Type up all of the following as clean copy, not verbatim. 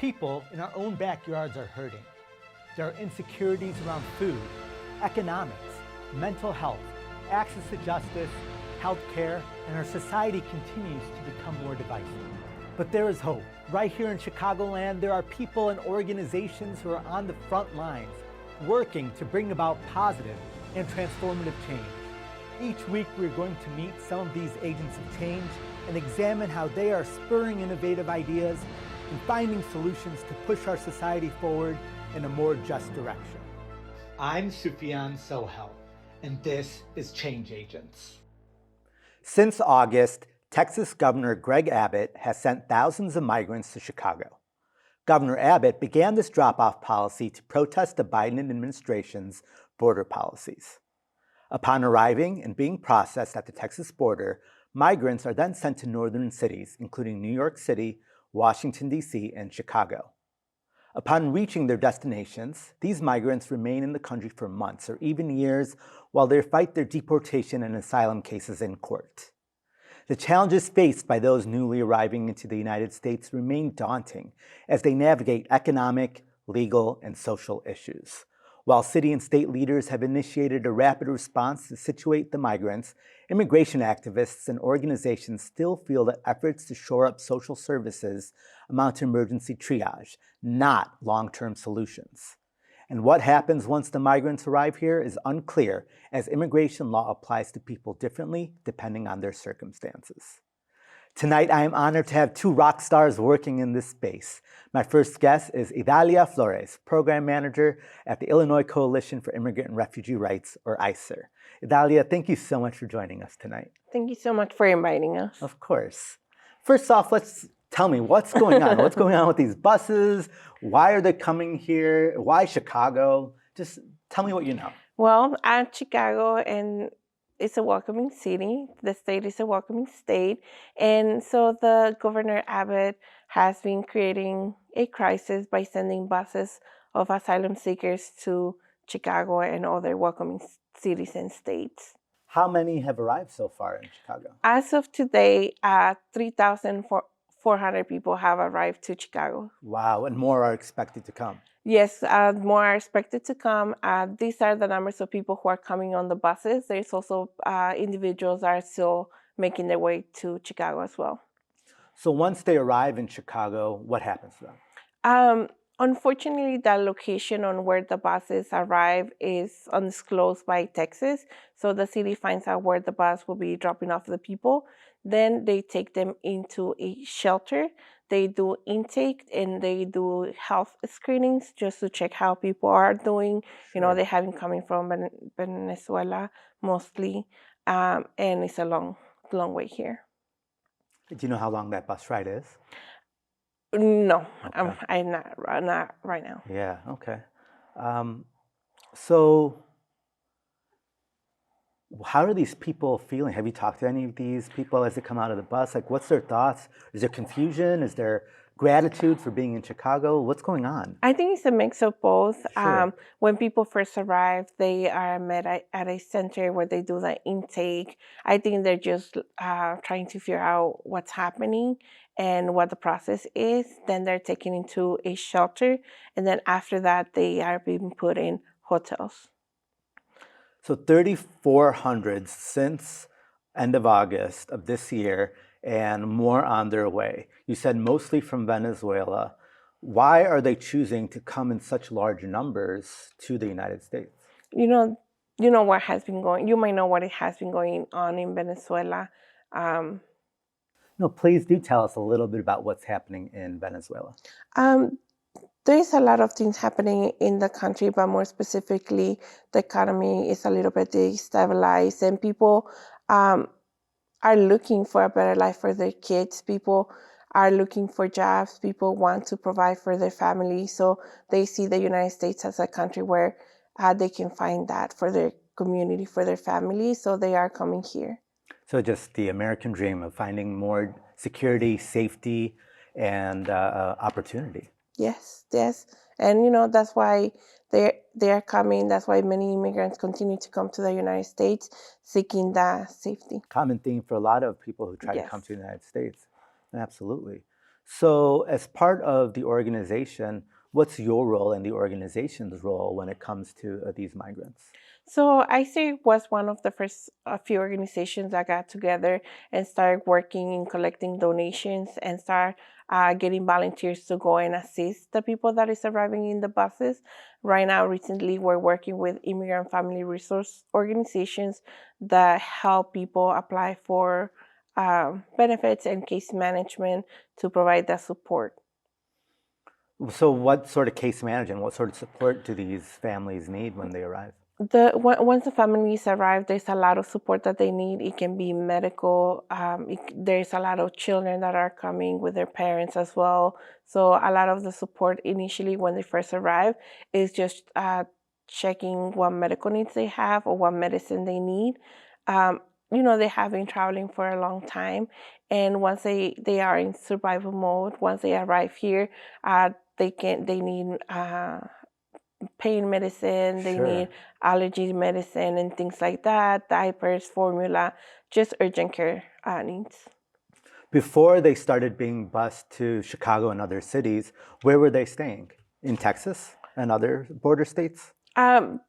People in our own backyards are hurting. There are insecurities around food, economics, mental health, access to justice, healthcare, and our society continues to become more divisive. But there is hope. Right here in Chicagoland, there are people and organizations who are on the front lines, working to bring about positive and transformative change. Each week, we're going to meet some of these agents of change and examine how they are spurring innovative ideas and finding solutions to push our society forward in a more just direction. I'm Sufyan Sohel, and this is Change Agents. Since August, Texas Governor Greg Abbott has sent thousands of migrants to Chicago. Governor Abbott began this drop-off policy to protest the Biden administration's border policies. Upon arriving and being processed at the Texas border, migrants are then sent to northern cities, including New York City, Washington, D.C., and Chicago. Upon reaching their destinations, these migrants remain in the country for months or even years while they fight their deportation and asylum cases in court. The challenges faced by those newly arriving into the United States remain daunting as they navigate economic, legal, and social issues. While city and state leaders have initiated a rapid response to situate the migrants, immigration activists and organizations still feel that efforts to shore up social services amount to emergency triage, not long-term solutions. And what happens once the migrants arrive here is unclear, as immigration law applies to people differently depending on their circumstances. Tonight, I am honored to have two rock stars working in this space. My first guest is Idalia Flores, Program Manager at the Illinois Coalition for Immigrant and Refugee Rights, or ICER. Idalia, thank you so much for joining us tonight. Thank you so much for inviting us. Of course. First off, tell me what's going on. What's going on with these buses? Why are they coming here? Why Chicago? Just tell me what you know. Well, I'm Chicago, and it's a welcoming city. The state is a welcoming state. And so the Governor Abbott has been creating a crisis by sending buses of asylum seekers to Chicago and other welcoming cities and states. How many have arrived so far in Chicago? As of today, 3,400 people have arrived to Chicago. Wow, and more are expected to come. Yes, more are expected to come. These are the numbers of people who are coming on the buses. There's also individuals that are still making their way to Chicago as well. So once they arrive in Chicago, what happens to them? Unfortunately, the location on where the buses arrive is undisclosed by Texas. So the city finds out where the bus will be dropping off the people. Then they take them into a shelter. They do intake and they do health screenings just to check how people are doing. Sure. You know, they have been coming from Venezuela mostly, and it's a long way here. Do you know how long that bus ride is? No, okay. I'm not right now. Yeah, okay. So how are these people feeling? Have you talked to any of these people as they come out of the bus? Like, what's their thoughts? Is there confusion? Is there gratitude for being in Chicago? What's going on? I think it's a mix of both. Sure. When people first arrive, they are met at a center where they do the intake. I think they're just trying to figure out what's happening and what the process is. Then they're taken into a shelter. And then after that, they are being put in hotels. So 3,400 since end of August of this year, and more on their way. You said mostly from Venezuela. Why are they choosing to come in such large numbers to the United States? You know what has been going. You might know what it has been going on in Venezuela. No, please do tell us a little bit about what's happening in Venezuela. There's a lot of things happening in the country, but more specifically, the economy is a little bit destabilized, and people are looking for a better life for their kids. People are looking for jobs. People want to provide for their family. So they see the United States as a country where they can find that for their community, for their family. So they are coming here. So just the American dream of finding more security, safety, and opportunity. Yes. And, that's why they are coming. That's why many immigrants continue to come to the United States seeking that safety. Common theme for a lot of people who try Yes. to come to the United States. Absolutely. So, as part of the organization, what's your role and the organization's role when it comes to these migrants? So ISER was one of the first few organizations that got together and started working in collecting donations and start getting volunteers to go and assist the people that is arriving in the buses. Right now, recently, we're working with immigrant family resource organizations that help people apply for benefits and case management to provide that support. So, what sort of case management, what sort of support do these families need when they arrive? Once the families arrive, there's a lot of support that they need. It can be medical. There's a lot of children that are coming with their parents as well. So a lot of the support initially when they first arrive is just checking what medical needs they have or what medicine they need. They have been traveling for a long time, and once they are in survival mode, once they arrive here, they need pain medicine, they need Sure. allergy medicine and things like that, diapers, formula, just urgent care needs. Before they started being bused to Chicago and other cities, where were they staying? In Texas and other border states? Um,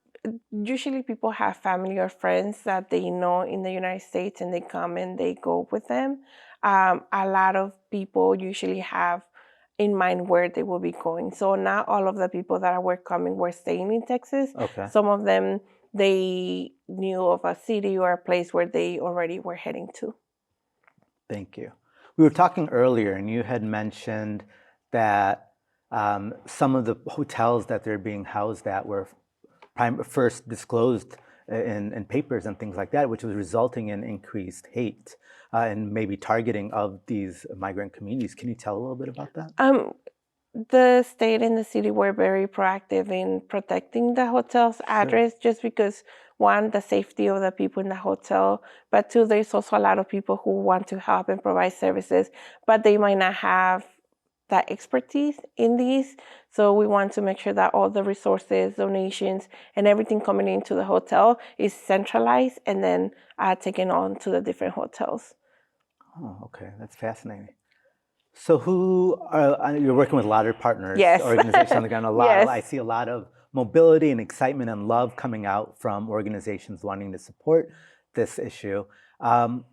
Usually people have family or friends that they know in the United States and they come and they go with them. A lot of people usually have in mind where they will be going. So not all of the people that were coming were staying in Texas. Okay. Some of them, they knew of a city or a place where they already were heading to. Thank you. We were talking earlier, and you had mentioned that some of the hotels that they're being housed at were first disclosed in papers and things like that, which was resulting in increased hate and maybe targeting of these migrant communities. Can you tell a little bit about that? The state and the city were very proactive in protecting the hotel's address just because, one, the safety of the people in the hotel, but two, there's also a lot of people who want to help and provide services, but they might not have that expertise in these. So we want to make sure that all the resources, donations, and everything coming into the hotel is centralized and then taken on to the different hotels. Oh, okay. That's fascinating. So you're working with a lot of partners, Yes. organizations on the ground, Yes. I see a lot of mobility and excitement and love coming out from organizations wanting to support this issue.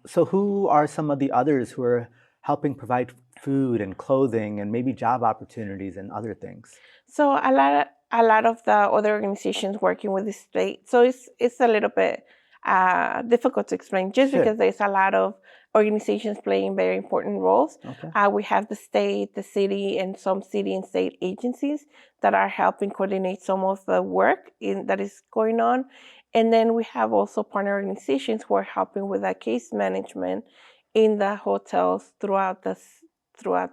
So who are some of the others who are helping provide food and clothing and maybe job opportunities and other things? So a lot of the other organizations working with the state. So it's a little bit difficult to explain just Sure. because there's a lot of organizations playing very important roles. Okay. We have the state, the city, and some city and state agencies that are helping coordinate some of the work that is going on. And then we have also partner organizations who are helping with that case management in the hotels throughout the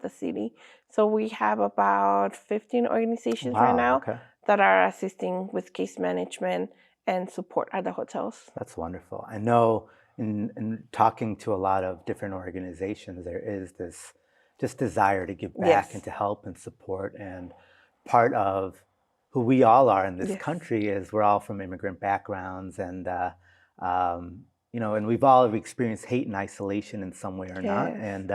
city. So we have about 15 organizations right Wow. now Okay. that are assisting with case management and support at the hotels. That's wonderful. I know in talking to a lot of different organizations, there is this just desire to give back Yes. and to help and support. And part of who we all are in this Yes. country is we're all from immigrant backgrounds, and and we've all experienced hate and isolation in some way or not. Yes. And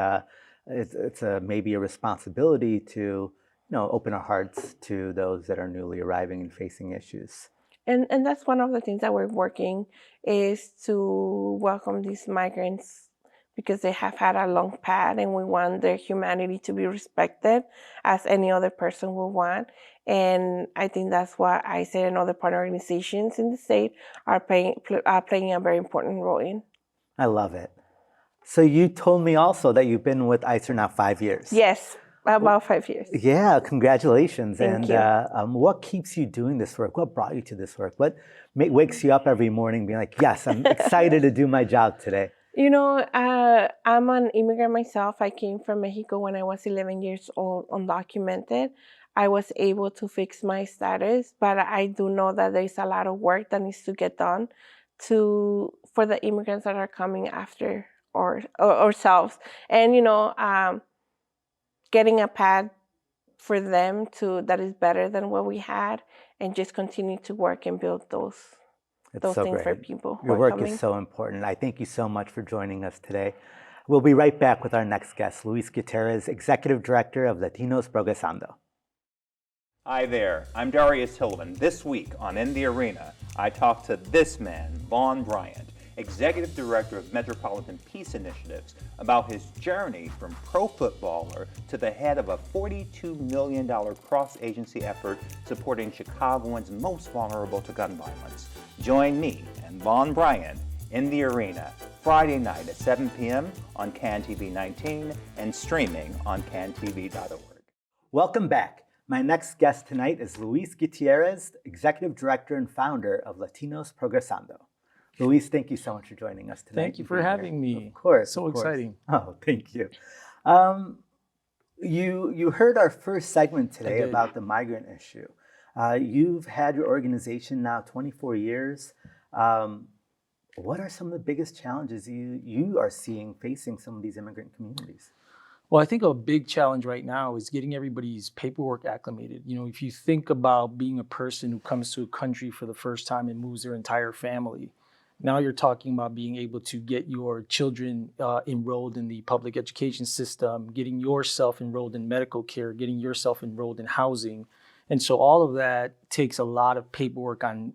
it's maybe a responsibility to open our hearts to those that are newly arriving and facing issues. And that's one of the things that we're working is to welcome these migrants because they have had a long path and we want their humanity to be respected as any other person will want. And I think that's what I say and other partner organizations in the state are playing a very important role in. I love it. So you told me also that you've been with ICER now 5 years. Yes, about 5 years. Yeah, congratulations. Thank and you. What keeps you doing this work? What brought you to this work? What wakes you up every morning being like, yes, I'm excited to do my job today? I'm an immigrant myself. I came from Mexico when I was 11 years old, undocumented. I was able to fix my status, but I do know that there's a lot of work that needs to get done for the immigrants that are coming after or ourselves. And getting a path for them that is better than what we had, and just continue to work and build those It's so things for great. people who Your are work coming. is so important. I thank you so much for joining us today. We'll be right back with our next guest, Luis Gutierrez, Executive Director of Latinos Progresando. Hi there, I'm Darius Hillman. This week on In the Arena, I talked to this man, Vaughn Bryant, Executive Director of Metropolitan Peace Initiatives, about his journey from pro footballer to the head of a $42 million cross-agency effort supporting Chicagoans most vulnerable to gun violence. Join me and Vaughn Bryant in the Arena, Friday night at 7 p.m. on CAN TV 19 and streaming on cantv.org. Welcome back. My next guest tonight is Luis Gutierrez, Executive Director and Founder of Latinos Progresando. Luis, thank you so much for joining us tonight. Thank you for having me. Of course. So exciting. Oh, thank you. You heard our first segment today about the migrant issue. You've had your organization now 24 years. What are some of the biggest challenges you are seeing facing some of these immigrant communities? Well, I think a big challenge right now is getting everybody's paperwork acclimated. You know, if you think about being a person who comes to a country for the first time and moves their entire family, now you're talking about being able to get your children enrolled in the public education system, getting yourself enrolled in medical care, getting yourself enrolled in housing. And so all of that takes a lot of paperwork on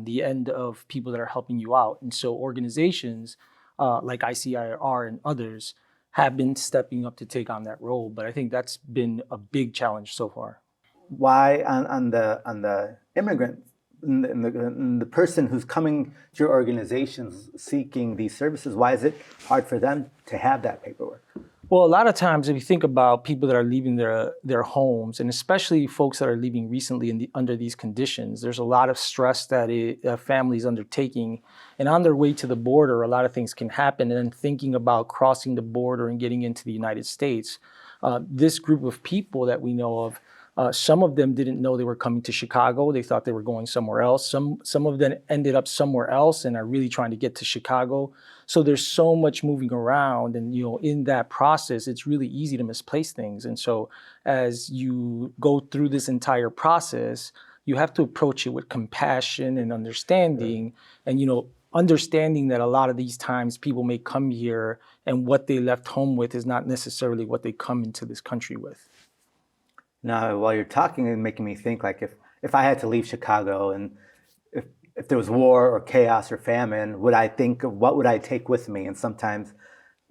the end of people that are helping you out. And so organizations like ICIR and others have been stepping up to take on that role. But I think that's been a big challenge so far. Why on the immigrant, in the person who's coming to your organizations seeking these services, why is it hard for them to have that paperwork? Well, a lot of times, if you think about people that are leaving their homes, and especially folks that are leaving recently under these conditions, there's a lot of stress that a family is undertaking. And on their way to the border, a lot of things can happen. And then thinking about crossing the border and getting into the United States, this group of people that we know of, some of them didn't know they were coming to Chicago. They thought they were going somewhere else. Some of them ended up somewhere else and are really trying to get to Chicago. So there's so much moving around, and in that process, it's really easy to misplace things. And so as you go through this entire process, you have to approach it with compassion and understanding, and understanding that a lot of these times people may come here and what they left home with is not necessarily what they come into this country with. Now, while you're talking, it's making me think, like, if I had to leave Chicago and if there was war or chaos or famine, would I think of what would I take with me? And sometimes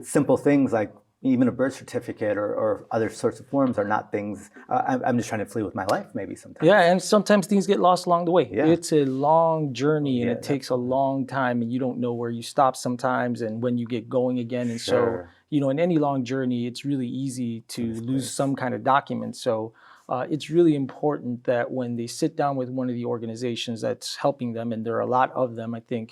simple things like even a birth certificate or other sorts of forms are not things. I'm just trying to flee with my life maybe sometimes. Yeah, and sometimes things get lost along the way. Yeah. It's a long journey, and it takes a long time, and you don't know where you stop sometimes and when you get going again. And so, in any long journey, it's really easy to lose some kind of document. So it's really important that when they sit down with one of the organizations that's helping them, and there are a lot of them, I think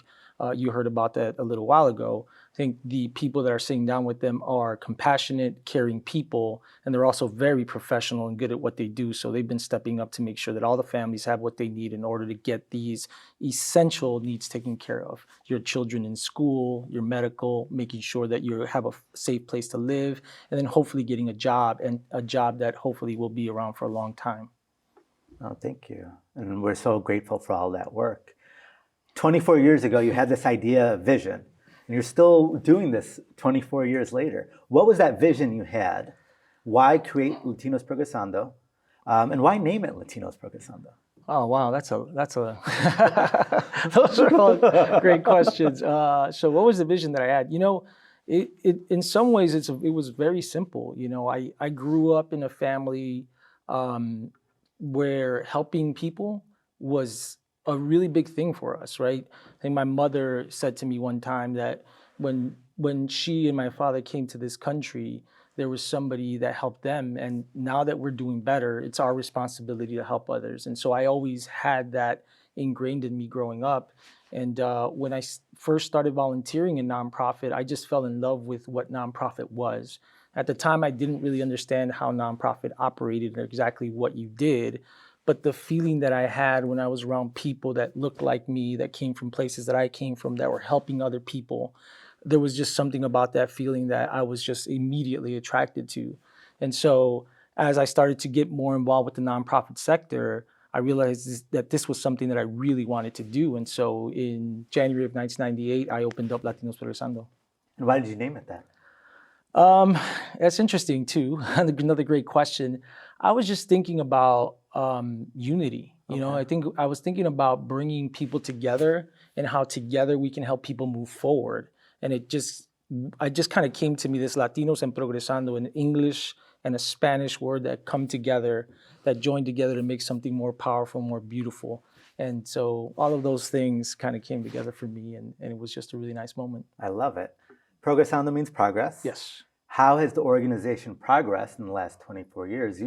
you heard about that a little while ago. I think the people that are sitting down with them are compassionate, caring people, and they're also very professional and good at what they do. So they've been stepping up to make sure that all the families have what they need in order to get these essential needs taken care of. Your children in school, your medical, making sure that you have a safe place to live, and then hopefully getting a job, and a job that hopefully will be around for a long time. Oh, thank you. And we're so grateful for all that work. 24 years ago, you had this idea, vision. And you're still doing this 24 years later. What was that vision you had? Why create Latinos Progresando? And why name it Latinos Progresando? Oh, wow, that's a those are all great questions. So what was the vision that I had? It in some ways it was very simple. I grew up in a family where helping people was a really big thing for us, right? I think my mother said to me one time that when she and my father came to this country, there was somebody that helped them. And now that we're doing better, it's our responsibility to help others. And so I always had that ingrained in me growing up. And when I first started volunteering in nonprofit, I just fell in love with what nonprofit was. At the time, I didn't really understand how nonprofit operated or exactly what you did. But the feeling that I had when I was around people that looked like me, that came from places that I came from, that were helping other people, there was just something about that feeling that I was just immediately attracted to. And so as I started to get more involved with the nonprofit sector, I realized that this was something that I really wanted to do. And so in January of 1998, I opened up Latinos Progresando. And why did you name it that? That's interesting too. Another great question. I was just thinking about unity. You know, I think I was thinking about bringing people together and how together we can help people move forward. And I just kind of came to me this Latinos and Progresando, an English and a Spanish word that come together, that join together to make something more powerful, more beautiful. And so all of those things kind of came together for me, and it was just a really nice moment. I love it. Progresando means progress. Yes. How has the organization progressed in the last 24 years?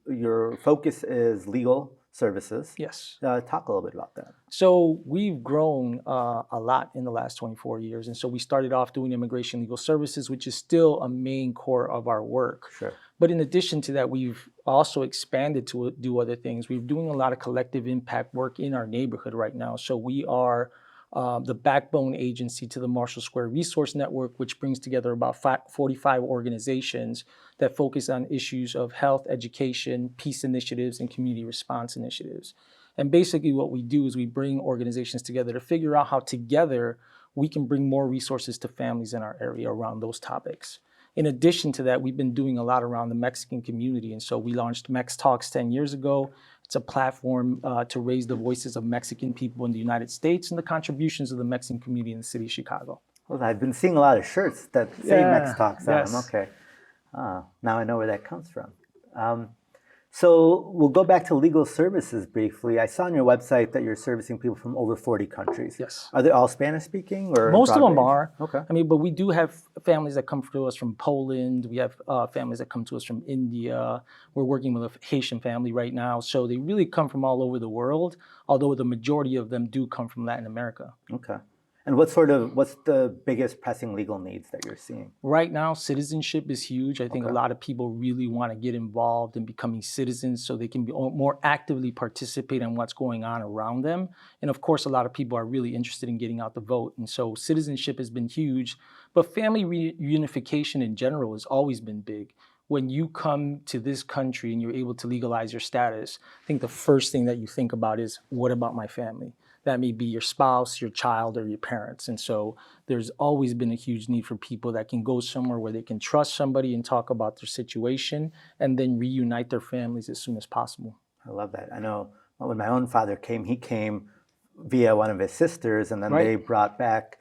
Your focus is legal services. Yes. Talk a little bit about that. So we've grown a lot in the last 24 years. And so we started off doing immigration legal services, which is still a main core of our work. Sure. But in addition to that, we've also expanded to do other things. We're doing a lot of collective impact work in our neighborhood right now. So we are the backbone agency to the Marshall Square Resource Network, which brings together about 45 organizations that focus on issues of health, education, peace initiatives, and community response initiatives. And basically what we do is we bring organizations together to figure out how together we can bring more resources to families in our area around those topics. In addition to that, we've been doing a lot around the Mexican community. And so we launched Mex Talks 10 years ago. It's a platform to raise the voices of Mexican people in the United States and the contributions of the Mexican community in the city of Chicago. Well, I've been seeing a lot of shirts that say Mex Talks on them. Yes. Okay. Now I know where that comes from. So we'll go back to legal services briefly. I saw on your website that you're servicing people from over 40 countries. Yes. Are they all Spanish speaking or Most of broad them range? are. Okay. I mean, but we do have families that come to us from Poland. We have families that come to us from India. We're working with a Haitian family right now. So they really come from all over the world, although the majority of them do come from Latin America. Okay. And what's the biggest pressing legal needs that you're seeing? Right now, citizenship is huge. I think a lot of people really want to get involved in becoming citizens so they can more actively participate in what's going on around them. And of course, a lot of people are really interested in getting out the vote. And so citizenship has been huge. But family reunification in general has always been big. When you come to this country and you're able to legalize your status, I think the first thing that you think about is, what about my family? That may be your spouse, your child, or your parents. And so there's always been a huge need for people that can go somewhere where they can trust somebody and talk about their situation and then reunite their families as soon as possible. I love that. I know when my own father came, he came via one of his sisters, and then they brought back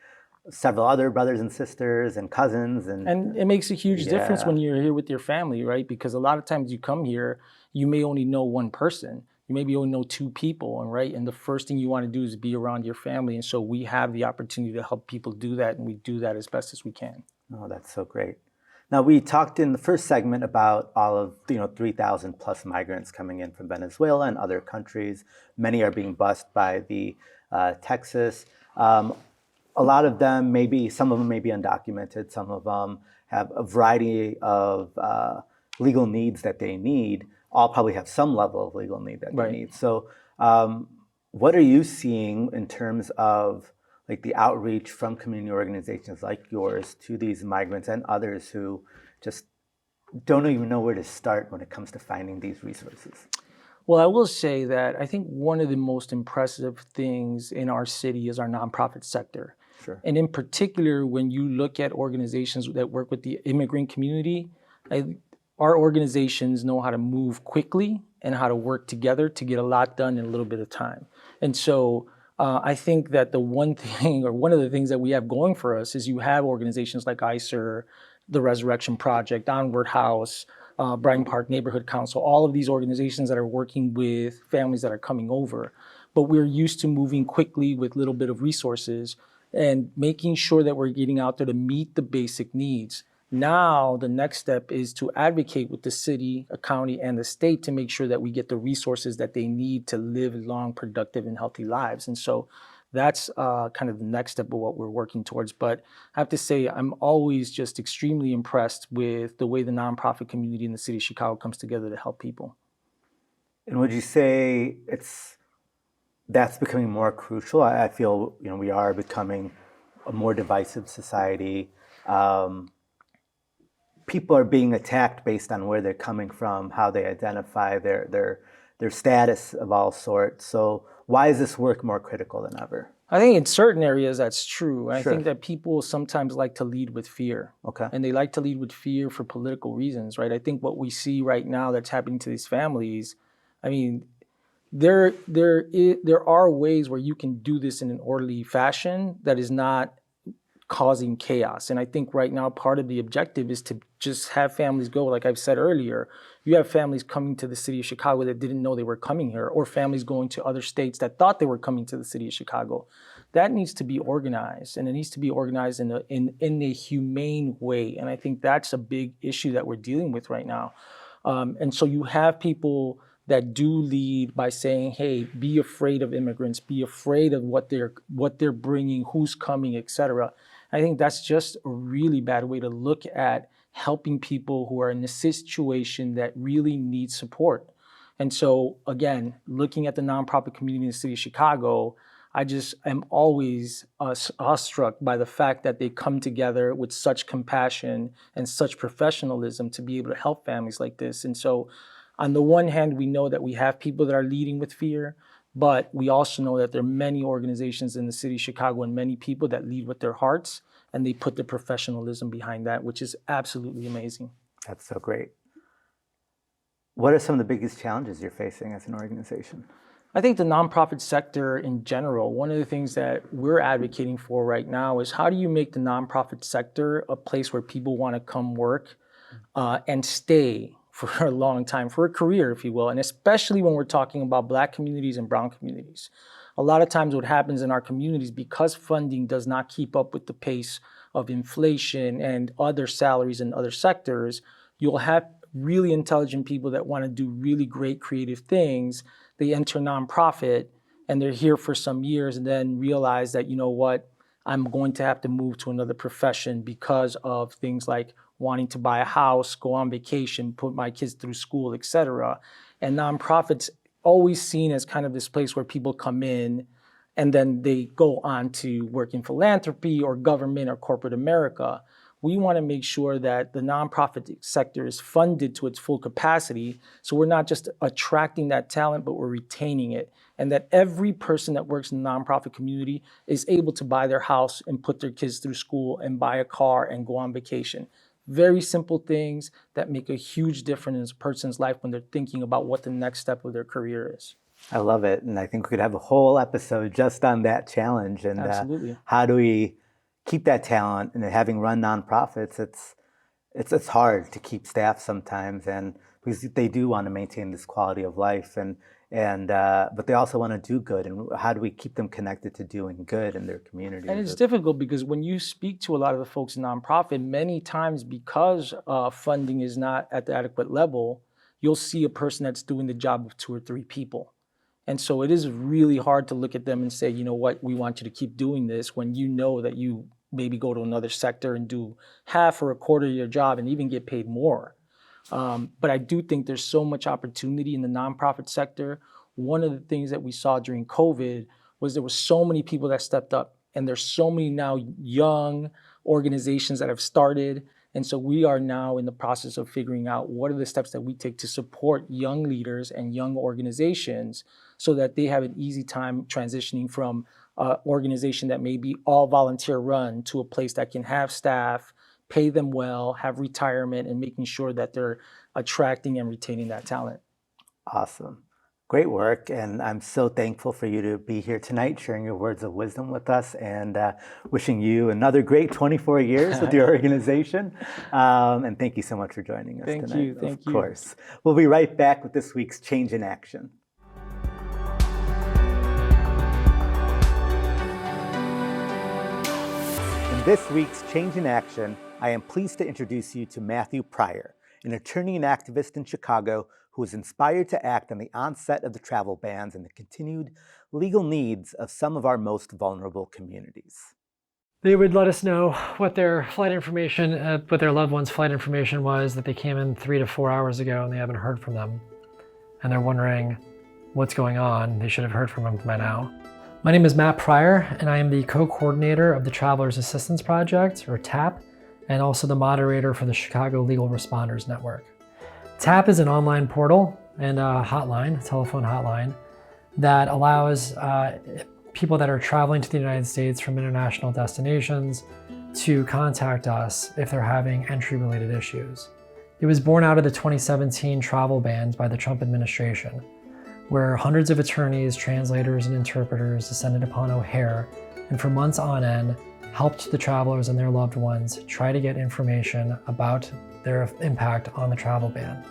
several other brothers and sisters and cousins. And it makes a huge difference when you're here with your family, right? Because a lot of times you come here, you may only know one person. You maybe only know two people, right? And the first thing you want to do is be around your family. And so we have the opportunity to help people do that, and we do that as best as we can. Oh, that's so great. Now, we talked in the first segment about all of 3,000 plus migrants coming in from Venezuela and other countries. Many are being bused by the Texas. A lot of them, some of them may be undocumented. Some of them have a variety of legal needs that they need. All probably have some level of legal need that they need. So what are you seeing in terms of like the outreach from community organizations like yours to these migrants and others who just don't even know where to start when it comes to finding these resources? Well, I will say that I think one of the most impressive things in our city is our nonprofit sector. Sure. And in particular, when you look at organizations that work with the immigrant community, our organizations know how to move quickly and how to work together to get a lot done in a little bit of time. And so I think that the one thing, or one of the things that we have going for us, is you have organizations like ICER, the Resurrection Project, Onward House, Bryant Park Neighborhood Council, all of these organizations that are working with families that are coming over. But we're used to moving quickly with little bit of resources and making sure that we're getting out there to meet the basic needs. Now, the next step is to advocate with the city, a county, and the state to make sure that we get the resources that they need to live long, productive, and healthy lives. And so that's kind of the next step of what we're working towards. But I have to say, I'm always just extremely impressed with the way the nonprofit community in the city of Chicago comes together to help people. And would you say that's becoming more crucial? I feel we are becoming a more divisive society. People are being attacked based on where they're coming from, how they identify, their status of all sorts. So why is this work more critical than ever? I think in certain areas that's true. I Sure. think that people sometimes like to lead with fear. Okay. And they like to lead with fear for political reasons, right? I think what we see right now that's happening to these families, I mean, there are ways where you can do this in an orderly fashion that is not causing chaos. And I think right now part of the objective is to just have families go, like I've said earlier, you have families coming to the city of Chicago that didn't know they were coming here, or families going to other states that thought they were coming to the city of Chicago. That needs to be organized, and it needs to be organized in a humane way. And I think that's a big issue that we're dealing with right now. And so you have people that do lead by saying, hey, be afraid of immigrants, be afraid of what they're bringing, who's coming, et cetera. I think that's just a really bad way to look at helping people who are in a situation that really need support. And so, again, looking at the nonprofit community in the city of Chicago, I just am always awestruck by the fact that they come together with such compassion and such professionalism to be able to help families like this. And so, on the one hand, we know that we have people that are leading with fear, but we also know that there are many organizations in the city of Chicago and many people that lead with their hearts, and they put the professionalism behind that, which is absolutely amazing. That's so great. What are some of the biggest challenges you're facing as an organization? I think the nonprofit sector in general, one of the things that we're advocating for right now is how do you make the nonprofit sector a place where people want to come work and stay for a long time, for a career, if you will, and especially when we're talking about Black communities and brown communities. A lot of times what happens in our communities, because funding does not keep up with the pace of inflation and other salaries in other sectors, you'll have really intelligent people that want to do really great creative things. They enter nonprofit and they're here for some years and then realize that, you know what, I'm going to have to move to another profession because of things like wanting to buy a house, go on vacation, put my kids through school, et cetera. And nonprofits always seen as kind of this place where people come in and then they go on to work in philanthropy or government or corporate America. We want to make sure that the nonprofit sector is funded to its full capacity. So we're not just attracting that talent, but we're retaining it. And that every person that works in the nonprofit community is able to buy their house and put their kids through school and buy a car and go on vacation. Very simple things that make a huge difference in a person's life when they're thinking about what the next step of their career is. I love it. And I think we could have a whole episode just on that challenge. And Absolutely. How do we keep that talent? And having run nonprofits, it's hard to keep staff sometimes, and because they do want to maintain this quality of life, but they also want to do good. And how do we keep them connected to doing good in their communities? And it's difficult because when you speak to a lot of the folks in nonprofit, many times because funding is not at the adequate level, you'll see a person that's doing the job of 2 or 3 people. And so it is really hard to look at them and say, you know what, we want you to keep doing this when you know that you maybe go to another sector and do half or a quarter of your job and even get paid more. But I do think there's so much opportunity in the nonprofit sector. One of the things that we saw during COVID was there were so many people that stepped up, and there's so many now young organizations that have started. And so we are now in the process of figuring out what are the steps that we take to support young leaders and young organizations so that they have an easy time transitioning from an organization that may be all volunteer run to a place that can have staff, pay them well, have retirement, and making sure that they're attracting and retaining that talent. Awesome. Great work. And I'm so thankful for you to be here tonight, sharing your words of wisdom with us, and wishing you another great 24 years with your organization. And thank you so much for joining us tonight. Thank you. Of course. We'll be right back with this week's Change in Action. In this week's Change in Action, I am pleased to introduce you to Matthew Pryor, an attorney and activist in Chicago who was inspired to act on the onset of the travel bans and the continued legal needs of some of our most vulnerable communities. They would let us know what their flight information, what their loved one's flight information was, that they came in 3 to 4 hours ago and they haven't heard from them. And they're wondering what's going on. They should have heard from them by now. My name is Matt Pryor, and I am the co-coordinator of the Travelers Assistance Project, or TAP, and also the moderator for the Chicago Legal Responders Network. TAP is an online portal and a hotline, a telephone hotline, that allows people that are traveling to the United States from international destinations to contact us if they're having entry-related issues. It was born out of the 2017 travel bans by the Trump administration, where hundreds of attorneys, translators, and interpreters descended upon O'Hare and for months on end helped the travelers and their loved ones try to get information about their impact on the travel ban.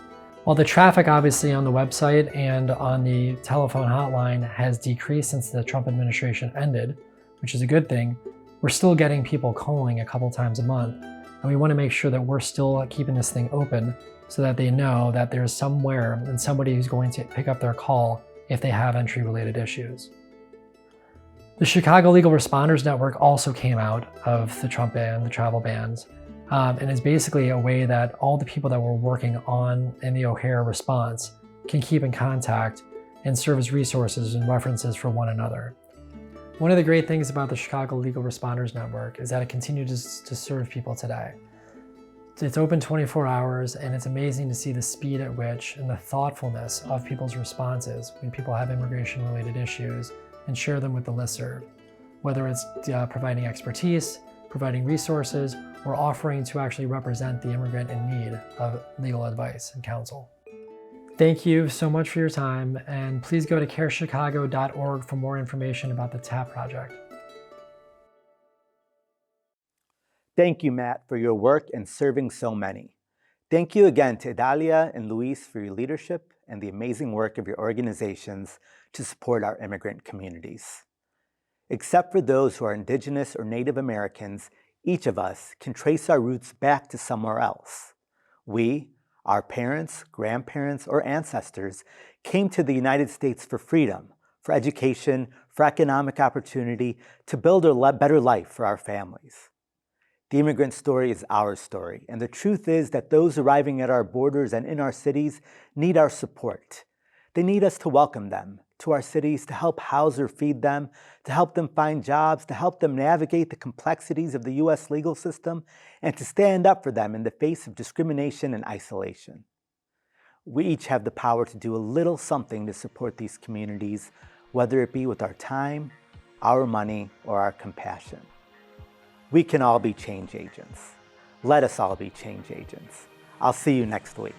While the traffic obviously on the website and on the telephone hotline has decreased since the Trump administration ended, which is a good thing, we're still getting people calling a couple times a month. And we want to make sure that we're still keeping this thing open so that they know that there's somewhere and somebody who's going to pick up their call if they have entry-related issues. The Chicago Legal Responders Network also came out of the Trump ban, the travel bans, and is basically a way that all the people that were working on in the O'Hare response can keep in contact and serve as resources and references for one another. One of the great things about the Chicago Legal Responders Network is that it continues to serve people today. It's open 24 hours, and it's amazing to see the speed at which and the thoughtfulness of people's responses when people have immigration-related issues and share them with the listserv, whether it's providing expertise, providing resources, or offering to actually represent the immigrant in need of legal advice and counsel. Thank you so much for your time, and please go to carechicago.org for more information about the TAP project. Thank you, Matt, for your work in serving so many. Thank you again to Idalia and Luis for your leadership and the amazing work of your organizations to support our immigrant communities. Except for those who are Indigenous or Native Americans, each of us can trace our roots back to somewhere else. We, our parents, grandparents, or ancestors came to the United States for freedom, for education, for economic opportunity, to build a better life for our families. The immigrant story is our story, and the truth is that those arriving at our borders and in our cities need our support. They need us to welcome them to our cities, to help house or feed them, to help them find jobs, to help them navigate the complexities of the U.S. legal system, and to stand up for them in the face of discrimination and isolation. We each have the power to do a little something to support these communities, whether it be with our time, our money, or our compassion. We can all be change agents. Let us all be change agents. I'll see you next week.